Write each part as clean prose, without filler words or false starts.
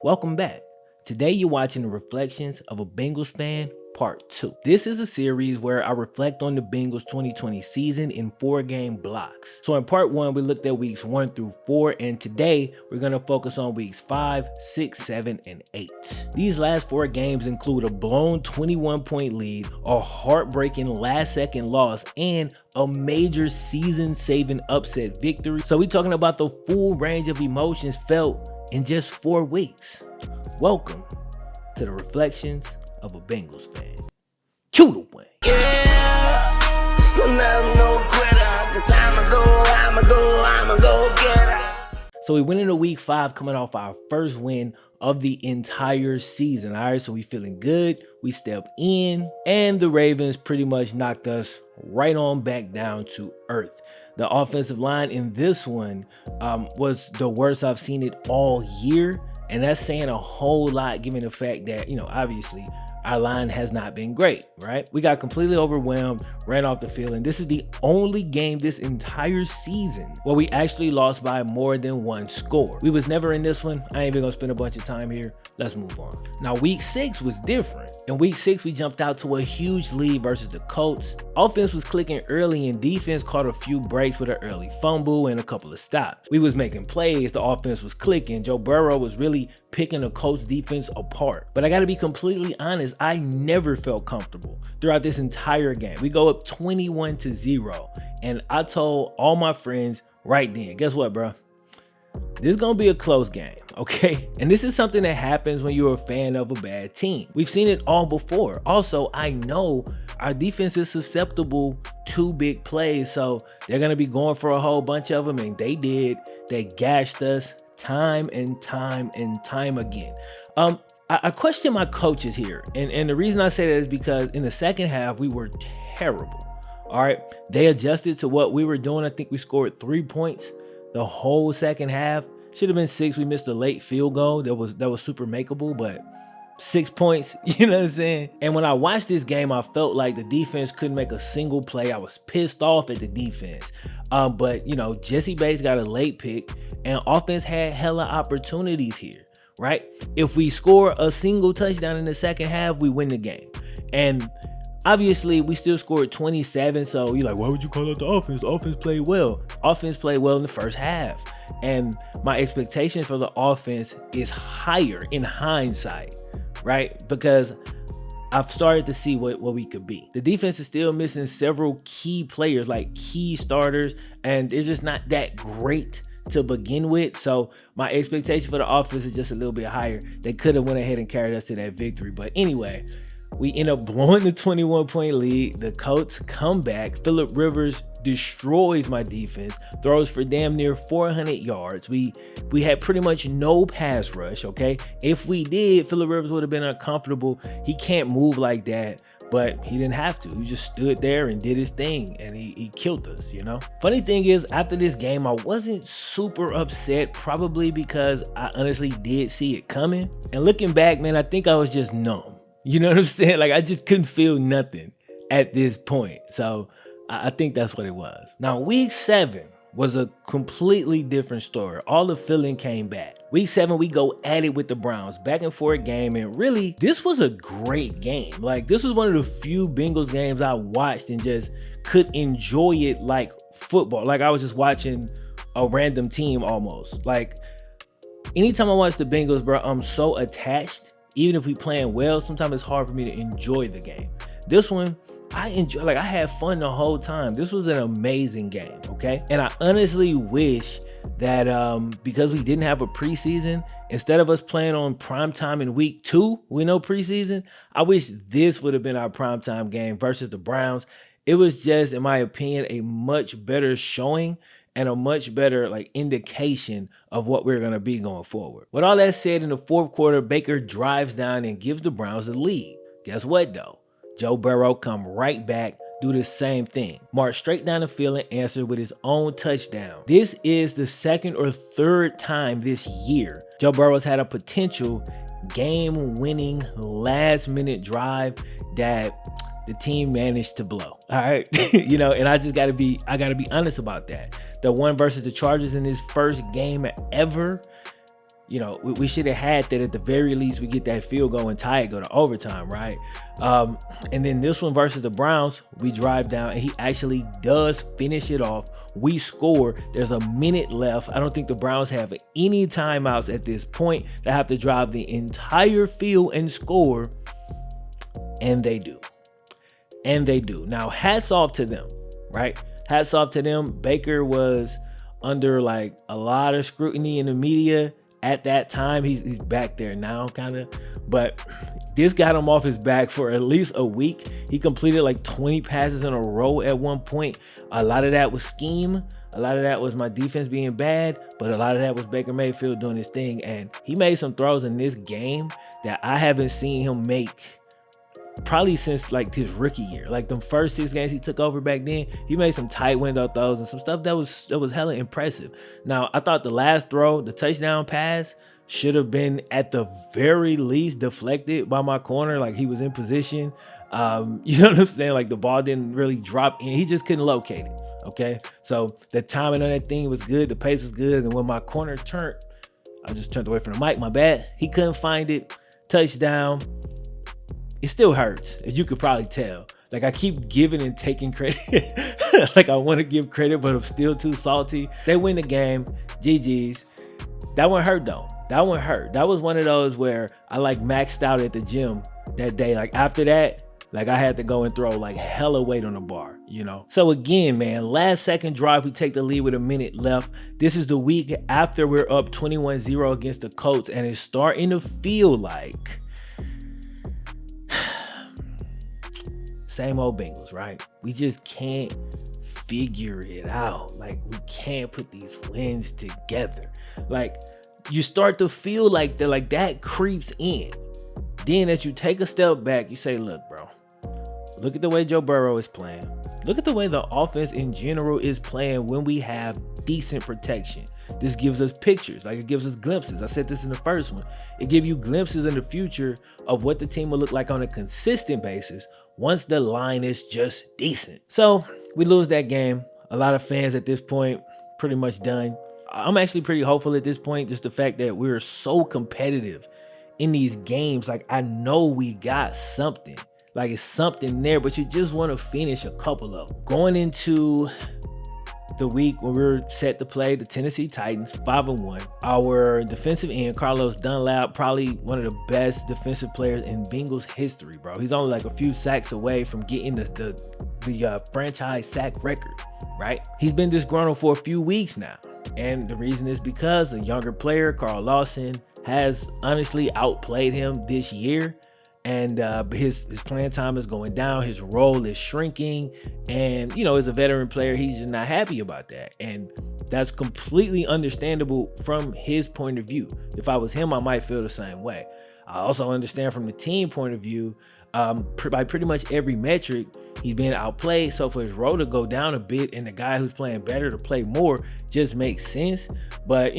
Welcome back. Today you're watching the Reflections of a Bengals Fan Part 2. This is a series where I reflect on the Bengals 2020 season in 4-game blocks. So in Part 1, we looked at weeks 1 through 4, and today we're going to focus on weeks 5, 6, 7, and 8. These last 4 games include a blown 21-point lead, a heartbreaking last-second loss, and a major season-saving upset victory. So we're talking about the full range of emotions felt in just 4 weeks. Welcome to the Reflections of a Bengals Fan. Cue the win. So we went into week 5 coming off our first win of the entire season. All right, so we feeling good. We stepped in and the Ravens pretty much knocked us right on back down to earth. The offensive line in this one was the worst I've seen it all year. And that's saying a whole lot given the fact that, obviously our line has not been great, right? We got completely overwhelmed, ran off the field, and this is the only game this entire season where we actually lost by more than 1 score. We was never in this one. I ain't even gonna spend a bunch of time here. Let's move on. Now, week 6 was different. In week 6, we jumped out to a huge lead versus the Colts. Offense was clicking early and defense caught a few breaks with an early fumble and a couple of stops. We was making plays, the offense was clicking. Joe Burrow was really picking the Colts defense apart. But I gotta be completely honest, I never felt comfortable throughout this entire game. We go up 21-0, and I told all my friends right then, guess what, bro? This is gonna be a close game, okay? And this is something that happens when you're a fan of a bad team. We've seen it all before. Also, I know our defense is susceptible to big plays, so they're gonna be going for a whole bunch of them, and they did. They gashed us time and time and time again. I question my coaches here, and the reason I say that is because in the second half we were terrible. All right, they adjusted to what we were doing. I think we scored 3 points the whole second half. Should have been 6. We missed a late field goal that was super makeable, but 6 points, you know what I'm saying? And when I watched this game, I felt like the defense couldn't make a single play. I was pissed off at the defense. But Jesse Bates got a late pick, and offense had hella opportunities here, right? If we score a single touchdown in the second half, we win the game. And obviously, we still scored 27, so you're like, why would you call out the offense? The offense played well. Offense played well in the first half. And my expectation for the offense is higher in hindsight, right? Because I've started to see what we could be. The defense is still missing several key players, like key starters, and they're just not that great to begin with. So my expectation for the offense is just a little bit higher. They could have went ahead and carried us to that victory. But anyway, we end up blowing the 21-point lead. The Colts come back. Phillip Rivers destroys my defense, throws for damn near 400 yards. We had pretty much no pass rush, okay? If we did, Phillip Rivers would have been uncomfortable. He can't move like that, but he didn't have to. He just stood there and did his thing, and he killed us, Funny thing is, after this game, I wasn't super upset, probably because I honestly did see it coming. And looking back, man, I think I was just numb. You know what I'm saying? Like, I just couldn't feel nothing at this point. So I think that's what it was. Now, week 7 was a completely different story. All the feeling came back. Week 7, we go at it with the Browns, back and forth game. And really, this was a great game. Like, this was one of the few Bengals games I watched and just could enjoy it like football. Like, I was just watching a random team almost. Like, anytime I watch the Bengals, bro, I'm so attached. Even if we playing well, sometimes it's hard for me to enjoy the game. This one, I enjoy, I had fun the whole time. This was an amazing game, okay? And I honestly wish that because we didn't have a preseason, instead of us playing on primetime in week 2 with no preseason, I wish this would have been our primetime game versus the Browns. It was just, in my opinion, a much better showing and a much better indication of what we're going to be going forward. With all that said, in the fourth quarter, Baker drives down and gives the Browns the lead. Guess what, though? Joe Burrow come right back, do the same thing. March straight down the field and answer with his own touchdown. This is the 2nd or 3rd time this year Joe Burrow's had a potential game-winning last-minute drive that the team managed to blow. All right. And I gotta be honest about that. The one versus the Chargers in his first game ever, we should have had that. At the very least, we get that field goal and tie it, go to overtime, right? And then this one versus the Browns, we drive down and he actually does finish it off. We score. There's a minute left. I don't think the Browns have any timeouts at this point. They have to drive the entire field and score. And they do. And they do. Now, hats off to them, right? Hats off to them. Baker was under like a lot of scrutiny in the media at that time. He's back there now, kind of, but this got him off his back for at least a week. He completed like 20 passes in a row at one point. A lot of that was scheme. A lot of that was my defense being bad, but a lot of that was Baker Mayfield doing his thing. And he made some throws in this game that I haven't seen him make probably since like his rookie year. Like the first 6 games he took over back then, he made some tight window throws and some stuff that was hella impressive. Now, I thought the last throw, the touchdown pass, should have been at the very least deflected by my corner. Like he was in position. You know what I'm saying? Like the ball didn't really drop in. He just couldn't locate it. Okay. So the timing on that thing was good. The pace was good. And when my corner turned, I just turned away from the mic. My bad. He couldn't find it. Touchdown. It still hurts, as you could probably tell. Like I keep giving and taking credit. Like I want to give credit, but I'm still too salty. They win the game. GG's. That one hurt though. That one hurt. That was one of those where I like maxed out at the gym that day. Like after that, like I had to go and throw like hella weight on the bar, So again, man, last second drive, we take the lead with a minute left. This is the week after we're up 21-0 against the Colts, and it's starting to feel like same old Bengals, right? We just can't figure it out. Like we can't put these wins together. Like you start to feel like that creeps in. Then as you take a step back, you say, look, bro, look at the way Joe Burrow is playing. Look at the way the offense in general is playing when we have decent protection. This gives us pictures, like it gives us glimpses. I said this in the first one. It gives you glimpses in the future of what the team will look like on a consistent basis once the line is just decent. So we lose that game. A lot of fans at this point pretty much done. I'm actually pretty hopeful at this point, just the fact that we're so competitive in these games. Like I know we got something. Like it's something there, but you just want to finish a couple of them. Going into the week when we were set to play the Tennessee Titans, 5-1. Our defensive end, Dunlap, probably one of the best defensive players in Bengals history, bro. He's only like a few sacks away from getting the franchise sack record, right? He's been disgruntled for a few weeks now. And the reason is because the younger player, Carl Lawson, has honestly outplayed him this year. And his playing time is going down. His role is shrinking. And, as a veteran player, he's just not happy about that. And that's completely understandable from his point of view. If I was him, I might feel the same way. I also understand from the team point of view, by pretty much every metric, he's being outplayed. So for his role to go down a bit and the guy who's playing better to play more just makes sense. But,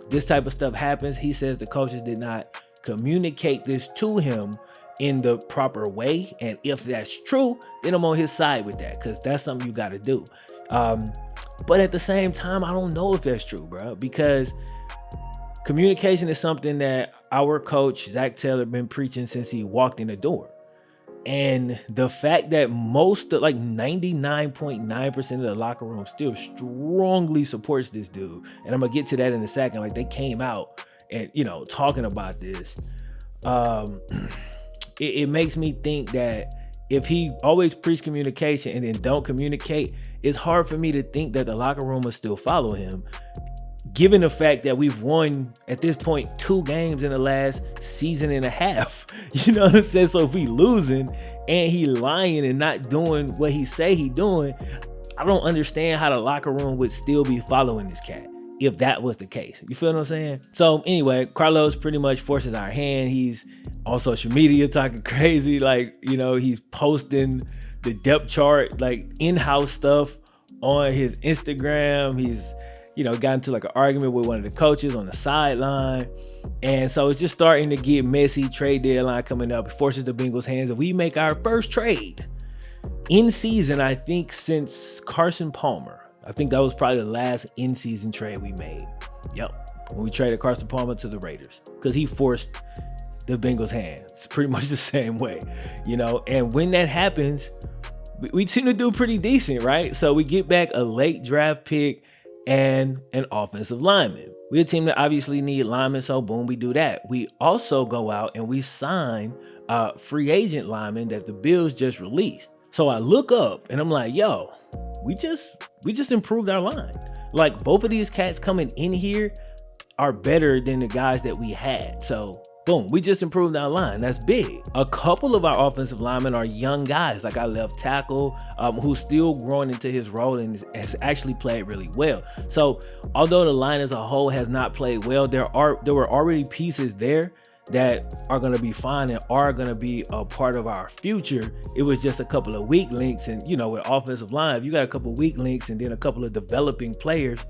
this type of stuff happens. He says the coaches did not communicate this to him in the proper way, and if that's true, then I'm on his side with that, because that's something you got to do. But at the same time, I don't know if that's true, bro, because communication is something that our coach Zach Taylor been preaching since he walked in the door. And the fact that like 99.9% of the locker room still strongly supports this dude, and I'm gonna get to that in a second. Like they came out and talking about this. It makes me think that if he always preach communication and then don't communicate, it's hard for me to think that the locker room will still follow him, given the fact that we've won at this point 2 games in the last season and a half. You know what I'm saying? So if we losing and he lying and not doing what he say he doing, I don't understand how the locker room would still be following this cat if that was the case. You feel what I'm saying? So anyway, Carlos pretty much forces our hand. He's on social media talking crazy. Like, he's posting the depth chart, like in-house stuff on his Instagram. He's, got into like an argument with one of the coaches on the sideline. And so it's just starting to get messy. Trade deadline coming up. It forces the Bengals' hands. If we make our first trade in season, I think since Carson Palmer. I think that was probably the last in-season trade we made. Yep. when we traded Carson Palmer to the Raiders, because he forced the Bengals' hand. It's pretty much the same way, you know. And when that happens, we seem to do pretty decent, right? So we get back a late draft pick and an offensive lineman. We're a team that obviously need linemen, so boom, we do that. We also go out and we sign a free agent lineman that the Bills just released. So I look up and I'm like, yo, we just improved our line. Like, both of these cats coming in here are better than the guys that we had. So boom, we just improved our line. That's big. A couple of our offensive linemen are young guys, like our left tackle, who's still growing into his role and has actually played really well. So although the line as a whole has not played well, there were already pieces there that are going to be fine and are going to be a part of our future. It was just a couple of weak links. And, you know, with offensive line, if you got a couple of weak links and then a couple of developing players,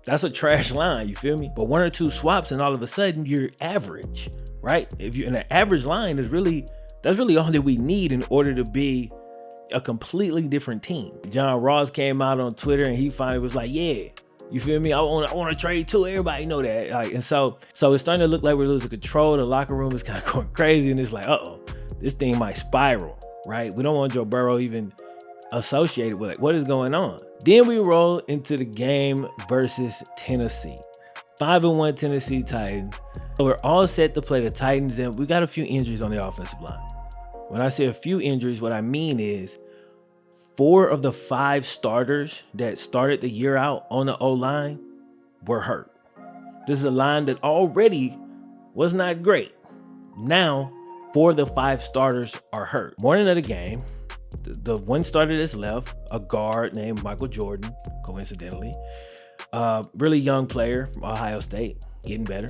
that's a trash line, you feel me? But one or two swaps and all of a sudden you're average, right? If you're in an average line, that's really all that we need in order to be a completely different team. John Ross came out on Twitter and he finally was like, yeah, you feel me? I want to trade too. Everybody know that. Like, and so it's starting to look like we're losing control. The locker room is kind of going crazy, and it's like, this thing might spiral, right? We don't want Joe Burrow even associated with it. What is going on? Then we roll into the game versus Tennessee. 5-1 Tennessee Titans. So we're all set to play the Titans, and we got a few injuries on the offensive line. When I say a few injuries, what I mean is 4 of the 5 starters that started the year out on the O-line were hurt. This is a line that already was not great. Now, 4 of the 5 starters are hurt. Morning of the game, the one starter that's left, a guard named Michael Jordan, coincidentally, really young player from Ohio State, getting better.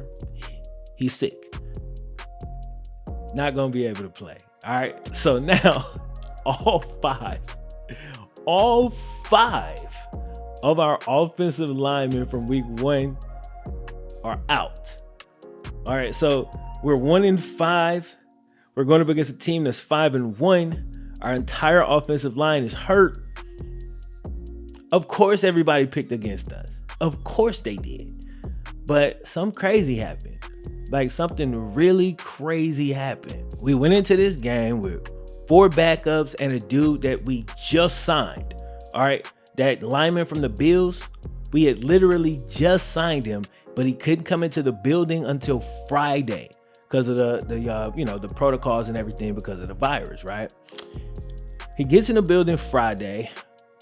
He's sick. Not going to be able to play. All right. So now all five of our offensive linemen from week 1 are out. All right. So we're 1-5. We're going up against a team that's 5-1. Our entire offensive line is hurt. Of course, everybody picked against us. Of course they did. But something crazy happened. Like, something really crazy happened. We went into this game with 4 backups and a dude that we just signed. All right. That lineman from the Bills, we had literally just signed him, but he couldn't come into the building until Friday because of the protocols and everything because of the virus, right? He gets in the building Friday,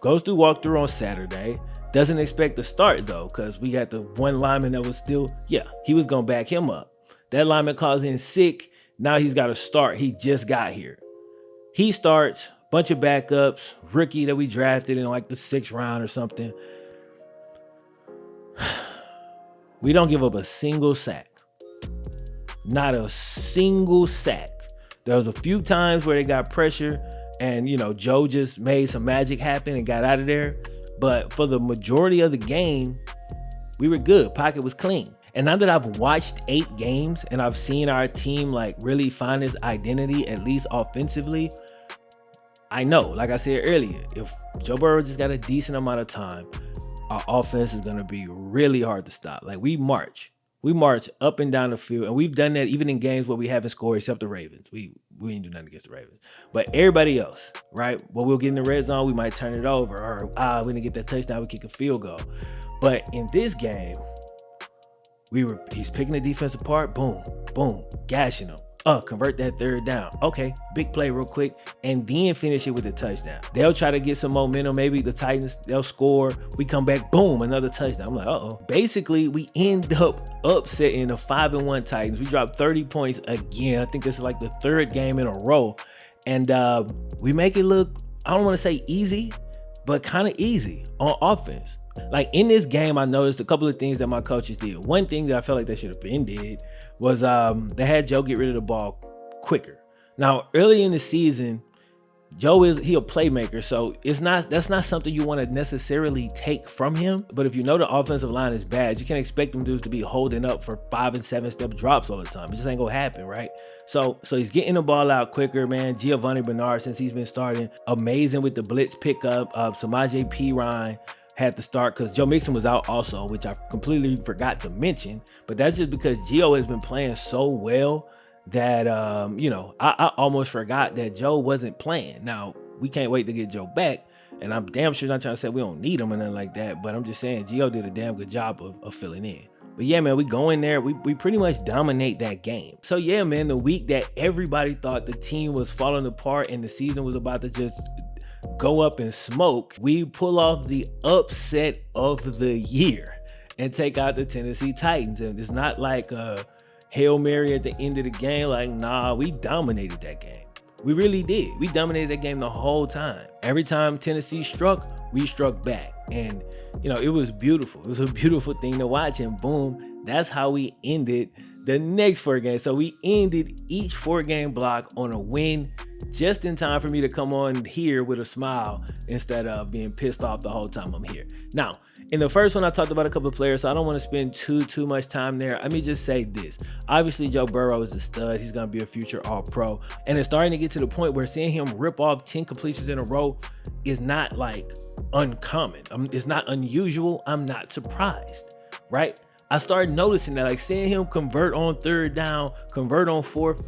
goes through walkthrough on Saturday, doesn't expect to start though, because we got the one lineman that was still, he was going to back him up. That lineman calls in sick. Now he's got to start. He just got here. He starts, bunch of backups, rookie that we drafted in like the 6th round or something. We don't give up a single sack. Not a single sack. There was a few times where they got pressure and, Joe just made some magic happen and got out of there. But for the majority of the game, we were good. Pocket was clean. And now that I've watched 8 games and I've seen our team like really find its identity, at least offensively, I know, like I said earlier, if Joe Burrow just got a decent amount of time, our offense is going to be really hard to stop. Like, we march up and down the field, and we've done that even in games where we haven't scored except the Ravens. We didn't do nothing against the Ravens. But everybody else, right? When we'll get in the red zone, we might turn it over, or we didn't get that touchdown, we kick a field goal. But in this game, he's picking the defense apart, boom, boom, gashing them. Convert that 3rd down. Okay, big play real quick, and then finish it with a touchdown. They'll try to get some momentum. Maybe the Titans, they'll score. We come back, boom, another touchdown. I'm like, Basically, we end up upsetting the 5-1 Titans. We dropped 30 points again. I think this is like the 3rd game in a row. And we make it look, I don't want to say easy, but kind of easy on offense. Like, in this game, I noticed a couple of things that my coaches did. One thing that I felt like they should have been did was they had Joe get rid of the ball quicker. Now, early in the season, he a playmaker, so that's not something you want to necessarily take from him. But if you know the offensive line is bad, you can't expect them dudes to be holding up for 5 and 7-step drops all the time. It just ain't gonna happen, right? So he's getting the ball out quicker, man. Giovanni Bernard, since he's been starting, amazing with the blitz pickup. Samaje Perine, had to start because Joe Mixon was out also, which I completely forgot to mention. But that's just because Gio has been playing so well that, I almost forgot that Joe wasn't playing. Now, we can't wait to get Joe back. And I'm damn sure not trying to say we don't need him or nothing like that. But I'm just saying Gio did a damn good job of filling in. But yeah, man, we go in there. We pretty much dominate that game. So yeah, man, the week that everybody thought the team was falling apart and the season was about to just go up in smoke, we pull off the upset of the year and take out the Tennessee Titans. And it's not like a Hail Mary at the end of the game. Like, nah, we dominated that game. We really did. We dominated that game the whole time. Every time Tennessee struck, we struck back. And, it was beautiful. It was a beautiful thing to watch. And boom, that's how we ended the next 4 games. So we ended each 4-game block on a win, just in time for me to come on here with a smile instead of being pissed off the whole time I'm here. Now, in the first one, I talked about a couple of players, so I don't want to spend too much time there. Let me just say this. Obviously, Joe Burrow is a stud. He's going to be a future All-Pro. And it's starting to get to the point where seeing him rip off 10 completions in a row is not like uncommon. It's not unusual. I'm not surprised, right? I started noticing that, like seeing him convert on 3rd down, convert on 4th,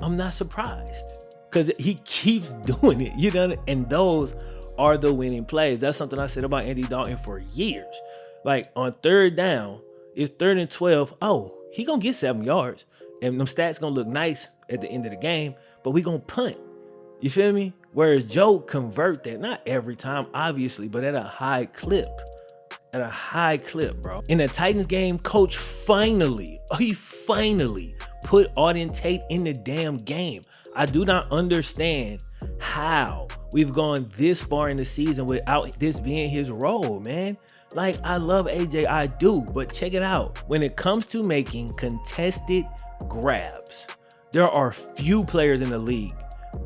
I'm not surprised because he keeps doing it, and those are the winning plays. That's something I said about Andy Dalton for years. Like on 3rd down, it's 3rd and 12. Oh, he gonna get 7 yards and them stats gonna look nice at the end of the game, but we gonna punt. You feel me? Whereas Joe convert that, not every time, obviously, but at a high clip. At a high clip, bro. In the Titans game, coach finally put Auden Tate in the damn game. I do not understand how we've gone this far in the season without this being his role, man. Like, I love AJ, I do, but check it out. When it comes to making contested grabs, there are few players in the league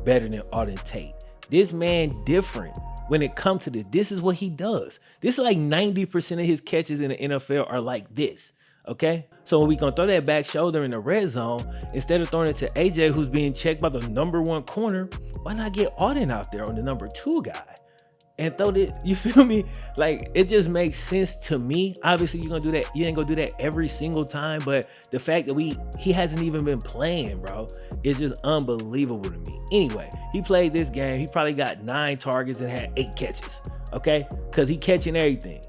better than Auden Tate. This man different. When it comes to this is what he does. This is like 90% of his catches in the NFL are like this, okay? So when we gonna throw that back shoulder in the red zone, instead of throwing it to AJ, who's being checked by the #1 corner, why not get Auden out there on the #2 guy and throw it? You feel me? Like, it just makes sense to me. Obviously, you're gonna do that. You ain't gonna do that every single time, but the fact that he hasn't even been playing, bro, is just unbelievable to me. Anyway, he played this game. He probably got 9 targets and had 8 catches, okay? Because he catching everything.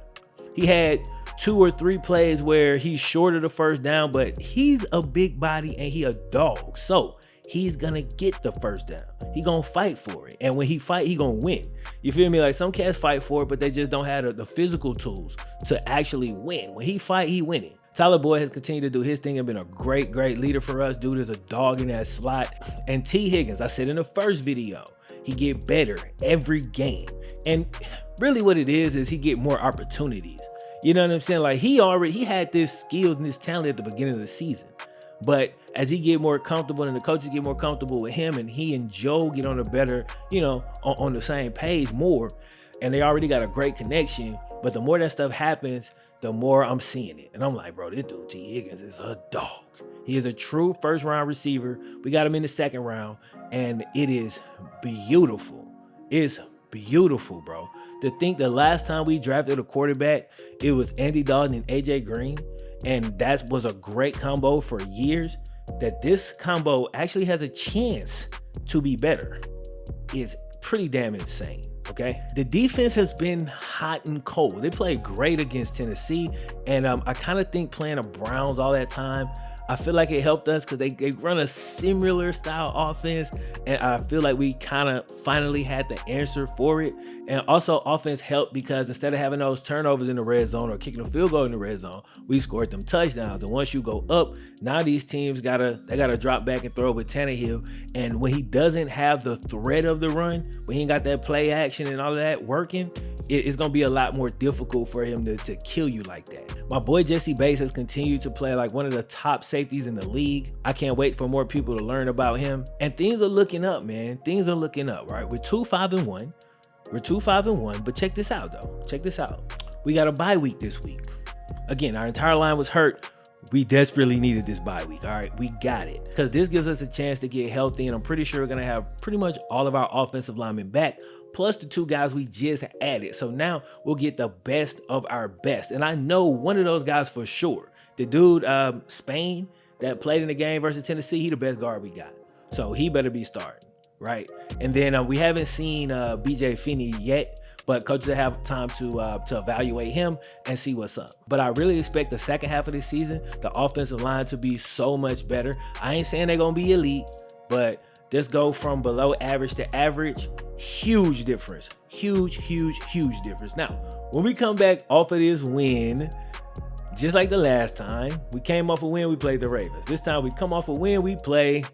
He had 2 or 3 plays where he's short of the 1st down, but he's a big body and he a dog. So he's gonna get the 1st down. He gonna fight for it. And when he fight, he gonna win. You feel me? Like, some cats fight for it, but they just don't have the physical tools to actually win. When he fight, he winning. Tyler Boyd has continued to do his thing and been a great leader for us. Dude is a dog in that slot. And T. Higgins, I said in the first video, he get better every game. And really what it is he get more opportunities. You know what I'm saying? Like, he had this skills and this talent at the beginning of the season. But as he get more comfortable and the coaches get more comfortable with him and he and Joe get on a better, on the same page more, and they already got a great connection. But the more that stuff happens, the more I'm seeing it. And I'm like, bro, this dude T. Higgins is a dog. He is a true 1st-round receiver. We got him in the 2nd round, and it is beautiful. It's beautiful, bro. To think the last time we drafted a quarterback, it was Andy Dalton and AJ Green, and that was a great combo for years. That this combo actually has a chance to be better is pretty damn insane. Okay, the defense has been hot and cold. They played great against Tennessee, and I kind of think playing the Browns all that time, I feel like it helped us because they run a similar style offense, and I feel like we kind of finally had the answer for it. And also, offense helped because instead of having those turnovers in the red zone or kicking a field goal in the red zone, we scored them touchdowns. And once you go up, now these teams gotta drop back and throw with Tannehill. And when he doesn't have the threat of the run, when he ain't got that play action and all of that working, it's gonna be a lot more difficult for him to kill you like that. My boy Jesse Bates has continued to play like one of the top safeties in the league. I can't wait for more people to learn about him. And things are looking up, man. Things are looking up, right? We're 2-5-1. We're 2-5-1, but check this out though. Check this out. We got a bye week this week. Again, our entire line was hurt. We desperately needed this bye week. All right, we got it. Because this gives us a chance to get healthy, and I'm pretty sure we're going to have pretty much all of our offensive linemen back, plus the 2 guys we just added. So now we'll get the best of our best. And I know one of those guys for sure. The dude, Spain, that played in the game versus Tennessee, he the best guard we got. So he better be starting, right? And then we haven't seen BJ Finney yet, but coaches will have time to evaluate him and see what's up. But I really expect the second half of this season, the offensive line to be so much better. I ain't saying they're going to be elite, but just go from below average to average. Huge difference. Huge difference. Now, when we come back off of this win, just like the last time, we came off a win, we played the Ravens. This time we come off a win, we play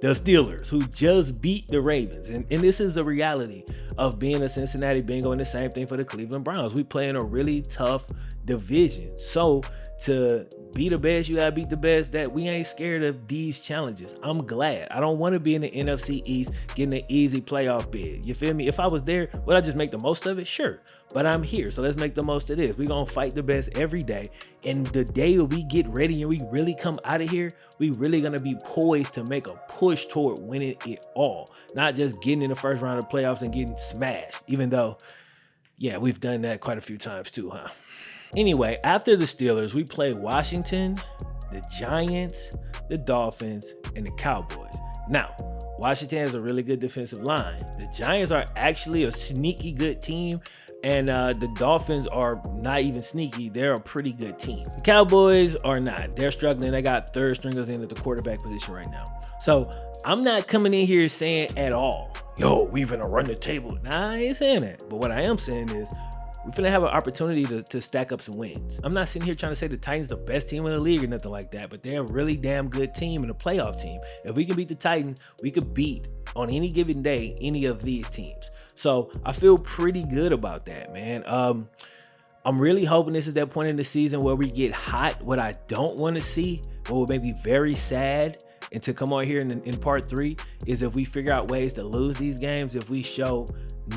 the Steelers, who just beat the Ravens. And this is the reality of being a Cincinnati Bengal, and the same thing for the Cleveland Browns. We play in a really tough division. So to be the best, you gotta beat the best. That we ain't scared of these challenges. I'm glad. I don't want to be in the NFC East getting an easy playoff bid. You feel me? If I was there, would I just make the most of it? Sure. But I'm here, so let's make the most of this. We're gonna fight the best every day. And the day we get ready and we really come out of here, we really gonna be poised to make a push toward winning it all. Not just getting in the first round of playoffs and getting smashed. Even though, yeah, we've done that quite a few times too, huh? Anyway, after the Steelers, we play Washington, the Giants, the Dolphins, and the Cowboys. Now, Washington has a really good defensive line. The Giants are actually a sneaky good team, and the Dolphins are not even sneaky. They're a pretty good team. The Cowboys are not. They're struggling. They got third stringers in at the quarterback position right now. So I'm not coming in here saying at all, yo, we're gonna run the table. Nah, I ain't saying that. But what I am saying is, we're finna have an opportunity to stack up some wins. I'm not sitting here trying to say the Titans the best team in the league or nothing like that, but they're a really damn good team and a playoff team. If we can beat the Titans, we could beat, on any given day, any of these teams. So I feel pretty good about that, man. I'm really hoping this is that point in the season where we get hot. What I don't want to see, what would make me very sad, and to come on here in part 3, is if we figure out ways to lose these games, if we show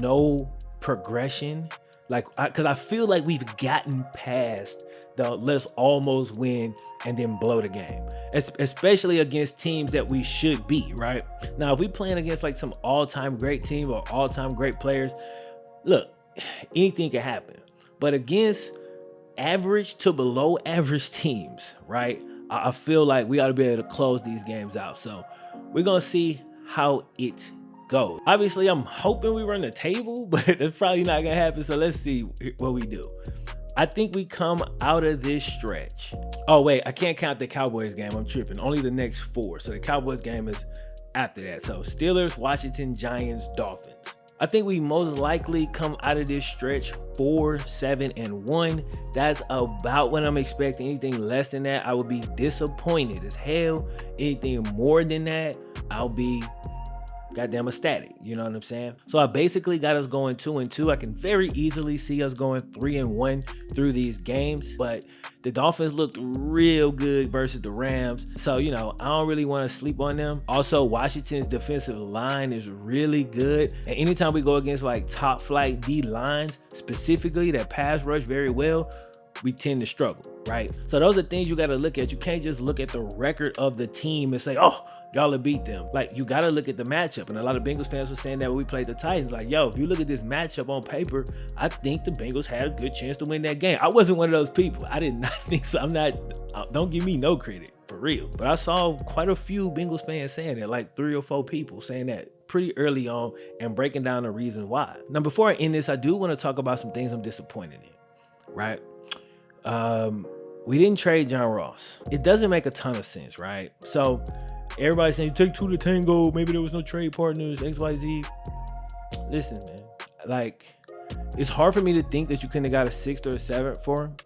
no progression. Because I feel like we've gotten past the let's almost win and then blow the game, especially against teams that we should beat, right? Now, if we playing against like some all-time great team or all-time great players, look, anything can happen. But against average to below average teams, right, I feel like we ought to be able to close these games out. So we're going to see how it go. Obviously, I'm hoping we run the table, but it's probably not gonna happen. So let's see what we do. I think we come out of this stretch. Oh wait, I can't count the Cowboys game. I'm tripping. Only the next 4. So the Cowboys game is after that. So Steelers, Washington, Giants, Dolphins. I think we most likely come out of this stretch 4-7-1. That's about what I'm expecting. Anything less than that, I would be disappointed as hell. Anything more than that, I'll be goddamn ecstatic. You know what I'm saying? So I basically got us going 2-2. I can very easily see us going 3-1 through these games, but the Dolphins looked real good versus the Rams. So, you know, I don't really want to sleep on them. Also, Washington's defensive line is really good. And anytime we go against like top flight D lines, specifically that pass rush very well, we tend to struggle, right? So those are things you got to look at. You can't just look at the record of the team and say, oh, y'all have beat them. Like, you got to look at the matchup. And a lot of Bengals fans were saying that when we played the Titans, like, yo, if you look at this matchup on paper, I think the Bengals had a good chance to win that game. I wasn't one of those people. I did not think so. Don't give me no credit, for real. But I saw quite a few Bengals fans saying that, like 3 or 4 people saying that pretty early on and breaking down the reason why. Now, before I end this, I do want to talk about some things I'm disappointed in, right? We didn't trade John Ross. It doesn't make a ton of sense, right? So everybody's saying, take 2 to tango. Maybe there was no trade partners, XYZ. Listen, man, like, it's hard for me to think that you couldn't have got a 6th or a 7th for him.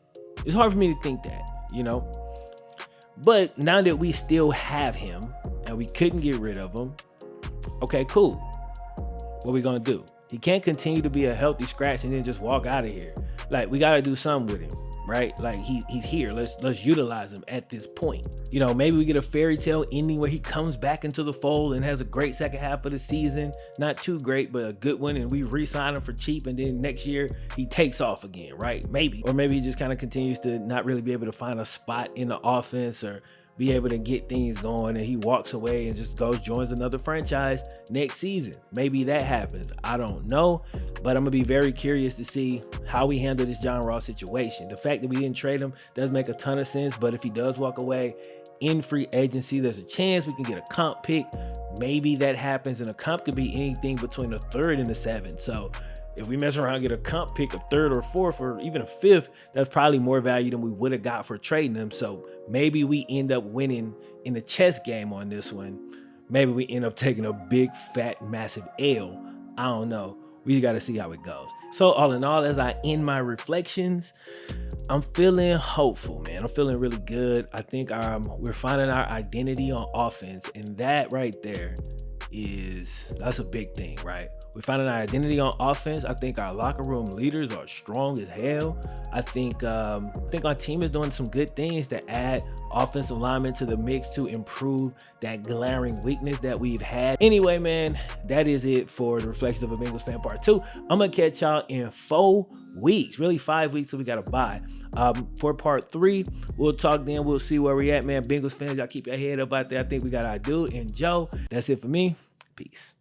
It's hard for me to think that, you know? But now that we still have him and we couldn't get rid of him, okay, cool. What we gonna do? He can't continue to be a healthy scratch and then just walk out of here. Like, we gotta do something with him, right? Like, he's here. Let's utilize him at this point. You know, maybe we get a fairy tale ending where he comes back into the fold and has a great second half of the season. Not too great, but a good one, and we re-sign him for cheap, and then next year he takes off again, right? Maybe. Or maybe he just kind of continues to not really be able to find a spot in the offense, or be able to get things going and he walks away and just joins another franchise next season. Maybe that happens. I don't know, but I'm gonna be very curious to see how we handle this John Ross situation. The fact that we didn't trade him does make a ton of sense, but if he does walk away in free agency, there's a chance we can get a comp pick. Maybe that happens, and a comp could be anything between a third and a seventh. So if we mess around and get a comp pick, a third or fourth or even a fifth, that's probably more value than we would have got for trading them. So maybe we end up winning in the chess game on this one. Maybe we end up taking a big, fat, massive L. I don't know. We got to see how it goes. So all in all, as I end my reflections, I'm feeling hopeful, man. I'm feeling really good. I think we're finding our identity on offense, and that right there that's a big thing, right? We're finding our identity on offense. I think our locker room leaders are strong as hell. I think our team is doing some good things to add offensive linemen to the mix to improve that glaring weakness that we've had. Anyway, man, that is it for the Reflections of a Bengals Fan Part 2. I'm gonna catch y'all in 4 weeks, really 5 weeks, so we gotta bye. For Part 3, we'll talk then. We'll see where we at, man. Bengals fans, y'all keep your head up out there. I think we got our dude and Joe. That's it for me. Peace.